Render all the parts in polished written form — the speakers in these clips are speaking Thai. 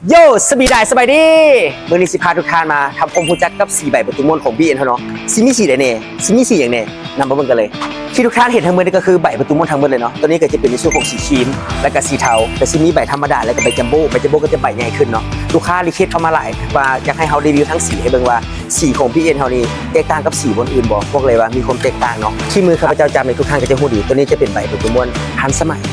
โย่สบีได้สบายดีมื้อนี้สิพาทุกท่านมาทำความรู้จักกับสีใบประตูม่วนของ BN เนาะสิมีสีใดแน่สิมีสีอย่างแน่นำมาเบิ่งกันเลยที่ทุกท่านเห็นทั้งหมดนี่ก็คือใบประตูม่วนทั้งหมดเลยเนาะตัวนี้ก็จะเป็นในส่วนของสีครีมและก็สีเทาแต่สิมีใบธรรมดาและก็ใบจัมโบ้ก็จะใบใหญ่ขึ้นเนาะลูกค้ารีเควสเข้ามาหลายว่าอยากให้เฮารีวิวทั้งสีให้เบิ่งว่าสีของ BN เฮานี่แตกต่างกับสีบนอื่นบ่บอกเลยว่ามีความแตกต่างเนาะที่มือข้าพเจ้าจำในทุกท่านก็จะฮู้ดีตัวนี้จะเป็นใบประตูม่วนทันสมัย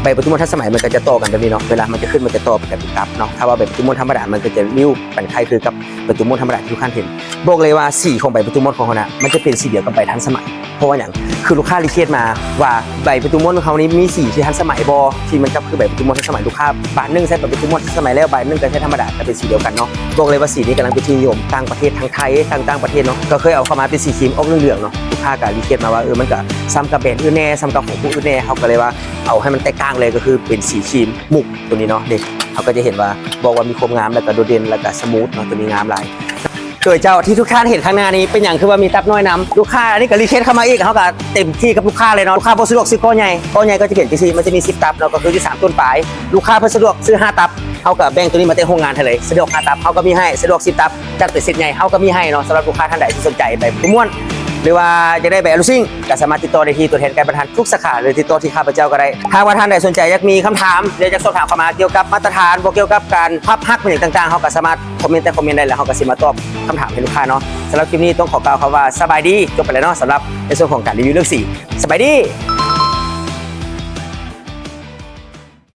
ใบประตูม่วนทันสมัยมันก็จะต่อกันแบบนี้เนาะเวลามันจะขึ้นมันจะต่อไปกับกับเนาะถ้าว่าใบประตูม่วนธรรมดามันก็จะริ้วเป็นคล้ายคือกับประตูม่วนธรรมดาที่ทุกท่านเห็นบอกเลยว่าสีของใบประตูม่วนของเขานะมันจะเป็นสีเดียวกับใบทันสมัยเพราะว่าอย่างคือลูกค้ารีเควสมาว่าใบประตูม่วนของเขานี้มีสีที่ทันสมัยบ่ที่มันก็คือใบประตูม่วนทันสมัยลูกค้าบานนึงใช้ใบประตูม่วนทันสมัยแล้วใบนึงก็ใช้ธรรมดาแต่เป็นสีเดียวกันเนาะบอกเลยว่าสีนี้กำลังเป็นที่นิยมต่างประเทศทั้งไทยต่างประเทศเนาะก็เคยเอาเข้ามาเป็นสีครีมออกเหลืองๆเนาะลูกค้าก็รีเควสมาว่ามันก็ซ้ำกับแบรนด์อื่นแน่ซ้ำกับของผู้อื่นแน่เขาก็เลยว่าเอาให้มันแตกต่างเลยก็คือเป็นสีครีมมุกตัวนี้เนาะเด็กเขาก็จะเห็นว่าบอกว่ามีความงามแล้วก็โดดเด่นแล้วก็สมูทเนาะตัวนี้งามหลายโดยเจ้าที่ทุกท่านเห็นข้างหน้านี้เป็นอย่างคือว่ามีตับน้อยน้ำลูกค้าอันนี้ก็รีเควสเข้ามาอีกเขาก็เต็มที่กับลูกค้าเลยเนาะลูกค้าพอสะดวกซื้อก้อนใหญ่ก็จะเปลี่ยนที่มันจะมี10ตับเนาะก็คือที่3ต้นปลายลูกค้าพอสะดวกซื้อ5ตับเขาก็แบ่งตัวนี้มาเต็มโรงงานให้เลยสะดวก5ตับเขาก็มีให้สะดวก10ตับจัดเป็นเซตใหญ่เขาก็มีให้เนาะสำหรับลูกค้าท่านใดที่สนใจแบบม้วนหรือว่าจะได้แบบลูซิ่งก็สามารถติดต่อได้ที่ตัวแทนการประทานทุกสาขาหรือติดต่อที่ข้าพเจ้าก็ได้หากว่าท่านใดสนใจอยากมีคำถามหรืออยากสอบถามเข้ามาเกี่ยวกับมาตรฐานเกี่ยวกับการพับฮักเป็นอย่างต่างๆเขาก็สามารถคอมเมนต์ได้แล้วเขาก็สิมาตอบคำถามให้ลูกค้าเนาะสำหรับคลิปนี้ต้องขอกล่าวคำว่าสบายดีจบไปแล้วเนาะสำหรับในส่วนของการรีวิวเรื่องสีสบายดี